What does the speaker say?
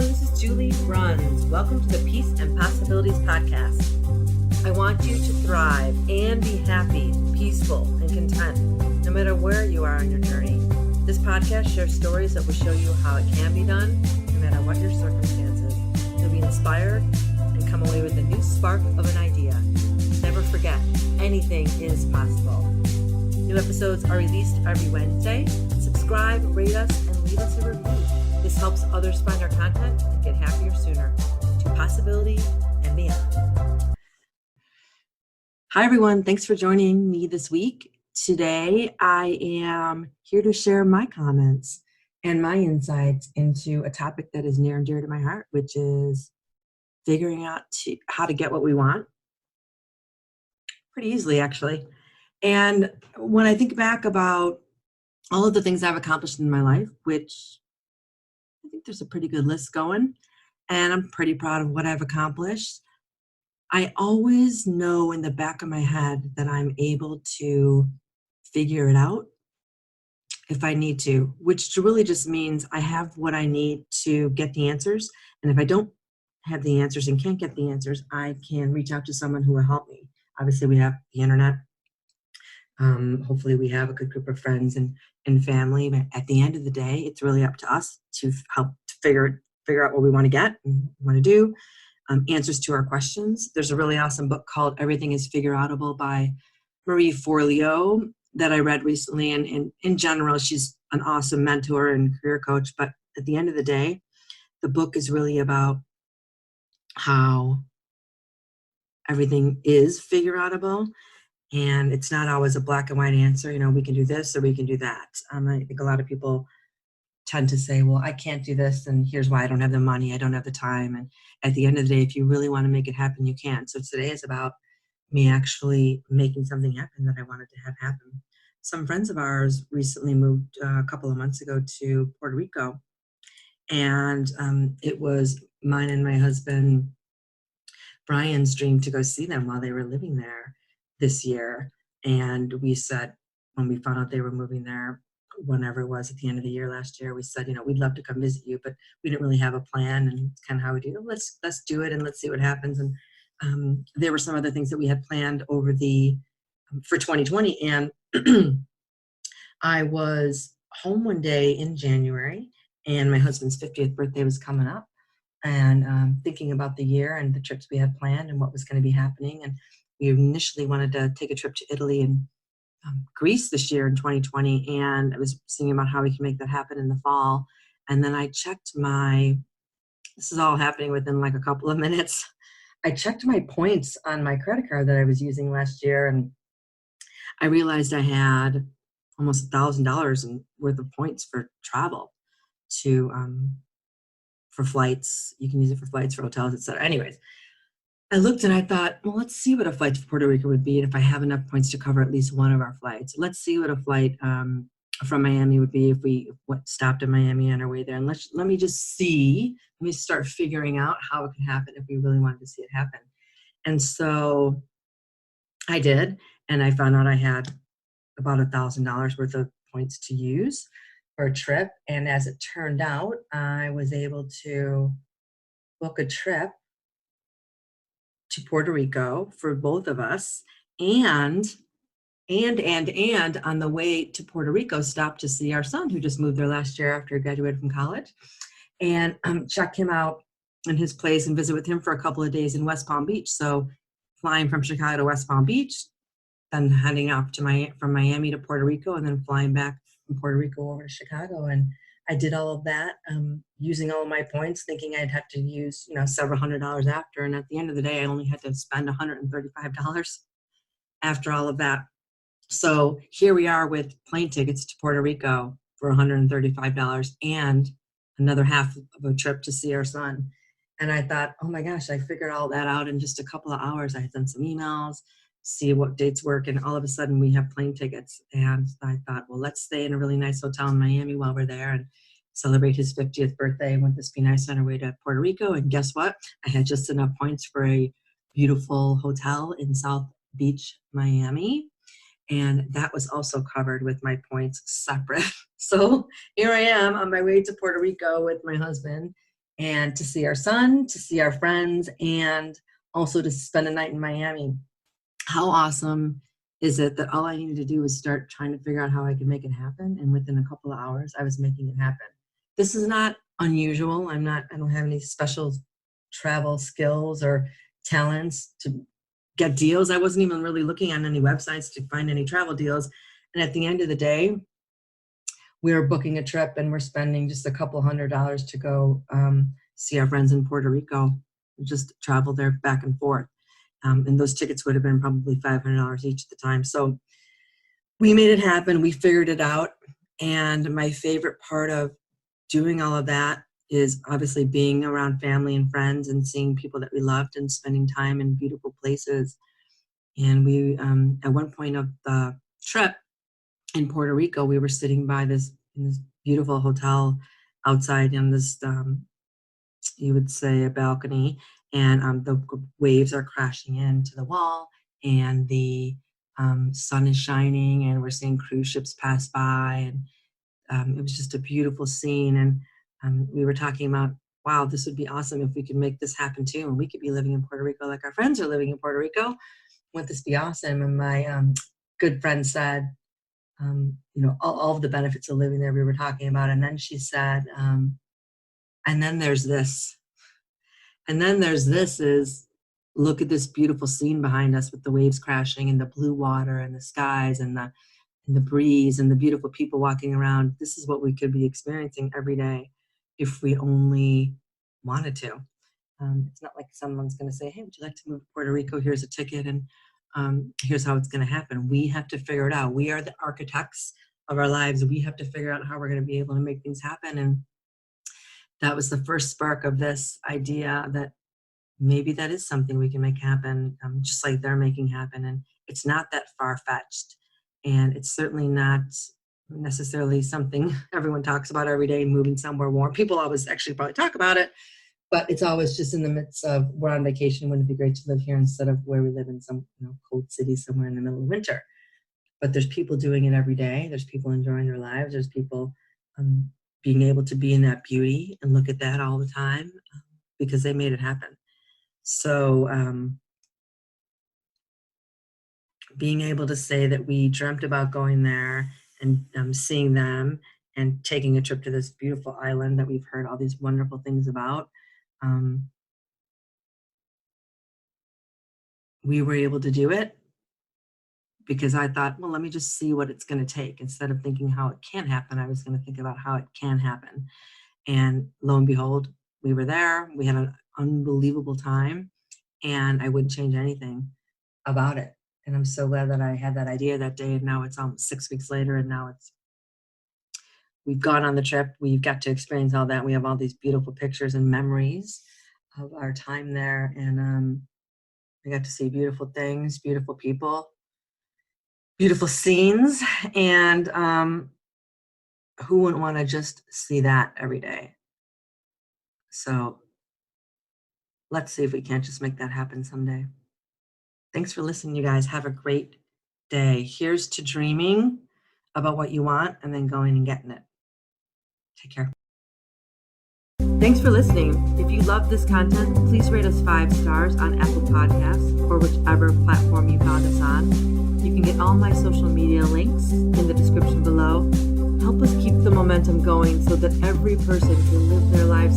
everyone, this is Julie Bruns. Welcome to the Peace and Possibilities Podcast. I want you to thrive and be happy, peaceful, and content, no matter where you are on your journey. This podcast shares stories that will show you how it can be done, no matter what your circumstances. You'll be inspired and come away with a new spark of an idea. Never forget, anything is possible. New episodes are released every Wednesday. Subscribe, rate us, and leave us a review. This helps others find our content and get happier sooner. To possibility and beyond. Hi, everyone. Thanks for joining me this week. Today, I am here to share my comments and my insights into a topic that is near and dear to my heart, which is figuring out how to get what we want. Pretty easily, actually. And when I think back about all of the things I've accomplished in my life, which I think there's a pretty good list going, and I'm pretty proud of what I've accomplished, I always know in the back of my head that I'm able to figure it out if I need to, which really just means I have what I need to get the answers. And if I don't have the answers and can't get the answers, I can reach out to someone who will help me. Obviously, we have the internet. Hopefully we have a good group of friends and family, but at the end of the day, it's really up to us to help to figure out what we want to get and want to do, answers to our questions. There's a really awesome book called Everything is Figure Outable by Marie Forleo that I read recently, and in general, she's an awesome mentor and career coach, but at the end of the day, the book is really about how everything is figure outable. And it's not always a black and white answer. You know, we can do this or we can do that. I think a lot of people tend to say, well, I can't do this, and here's why: I don't have the money, I don't have the time. And at the end of the day, if you really want to make it happen, you can. So today is about me actually making something happen that I wanted to have happen. Some friends of ours recently moved a couple of months ago to Puerto Rico. And it was mine and my husband, Brian's, dream to go see them while they were living there this year. And we said, when we found out they were moving there, whenever it was at the end of the year last year, we said, you know, we'd love to come visit you, but we didn't really have a plan. And it's kind of how we do. Let's do it and let's see what happens. And there were some other things that we had planned over for 2020. And I was home one day in January, and my husband's 50th birthday was coming up, and thinking about the year and the trips we had planned and what was going to be happening. And we initially wanted to take a trip to Italy and Greece this year in 2020, and I was thinking about how we can make that happen in the fall. And then I checked this is all happening within like a couple of minutes. I checked my points on my credit card that I was using last year, and I realized I had almost $1,000 worth of points for travel for flights. You can use it for flights, for hotels, etc. Anyways, I looked and I thought, well, let's see what a flight to Puerto Rico would be, and if I have enough points to cover at least one of our flights. Let's see what a flight from Miami would be if we stopped in Miami on our way there. And let me start figuring out how it could happen if we really wanted to see it happen. And so I did, and I found out I had about $1,000 worth of points to use for a trip. And as it turned out, I was able to book a trip to Puerto Rico for both of us, and on the way to Puerto Rico, stopped to see our son, who just moved there last year after he graduated from college, and check him out in his place and visit with him for a couple of days in West Palm Beach. So flying from Chicago to West Palm Beach, then heading off from Miami to Puerto Rico, and then flying back from Puerto Rico over to Chicago. And I did all of that using all of my points, thinking I'd have to use, several $100s after. And at the end of the day, I only had to spend $135 after all of that. So here we are with plane tickets to Puerto Rico for $135 and another half of a trip to see our son. And I thought, oh my gosh, I figured all that out in just a couple of hours. I had done some emails, see what dates work, and all of a sudden we have plane tickets. And I thought, well, let's stay in a really nice hotel in Miami while we're there and celebrate his 50th birthday. And wouldn't this be nice on our way to Puerto Rico? And guess what? I had just enough points for a beautiful hotel in South Beach, Miami. And that was also covered with my points separate. So here I am on my way to Puerto Rico with my husband. and to see our son, to see our friends, and also to spend a night in Miami. How awesome is it that all I needed to do was start trying to figure out how I could make it happen, and within a couple of hours, I was making it happen. This is not unusual. I don't have any special travel skills or talents to get deals. I wasn't even really looking on any websites to find any travel deals. And at the end of the day, we were booking a trip and we're spending just a couple $100 to go see our friends in Puerto Rico, just travel there back and forth. And those tickets would have been probably $500 each at the time. So we made it happen. We figured it out. And my favorite part of doing all of that is obviously being around family and friends and seeing people that we loved and spending time in beautiful places. And we, at one point of the trip in Puerto Rico, we were sitting by this beautiful hotel outside in this, you would say, a balcony, and the waves are crashing into the wall, and the sun is shining, and we're seeing cruise ships pass by, and it was just a beautiful scene. And we were talking about, wow, this would be awesome if we could make this happen too, and we could be living in Puerto Rico like our friends are living in Puerto Rico. Wouldn't this be awesome? And my good friend said, all of the benefits of living there we were talking about. And then she said, and then there's this. And then there's this is, look at this beautiful scene behind us with the waves crashing and the blue water and the skies and the breeze and the beautiful people walking around. This is what we could be experiencing every day if we only wanted to. It's not like someone's going to say, hey, would you like to move to Puerto Rico? Here's a ticket, and here's how it's going to happen. We have to figure it out. We are the architects of our lives. We have to figure out how we're going to be able to make things happen. And that was the first spark of this idea that maybe that is something we can make happen, just like they're making happen. And it's not that far-fetched. And it's certainly not necessarily something everyone talks about every day, moving somewhere warm. People always actually probably talk about it, but it's always just in the midst of, we're on vacation, wouldn't it be great to live here instead of where we live in some cold city somewhere in the middle of winter. But there's people doing it every day. There's people enjoying their lives. There's people being able to be in that beauty and look at that all the time because they made it happen. So being able to say that we dreamt about going there and seeing them and taking a trip to this beautiful island that we've heard all these wonderful things about, we were able to do it because I thought, well, let me just see what it's going to take. Instead of thinking how it can happen, I was going to think about how it can happen. And lo and behold, we were there. We had an unbelievable time, and I wouldn't change anything about it. And I'm so glad that I had that idea that day. And now it's almost 6 weeks later, and now we've gone on the trip. We've got to experience all that. We have all these beautiful pictures and memories of our time there. And we got to see beautiful things, beautiful people, beautiful scenes. And who wouldn't want to just see that every day? So let's see if we can't just make that happen someday. Thanks for listening, you guys. Have a great day. Here's to dreaming about what you want and then going and getting it. Take care. Thanks for listening. If you love this content, please rate us 5 stars on Apple Podcasts or whichever platform you found us on. You can get all my social media links in the description below. Help us keep the momentum going so that every person can live their lives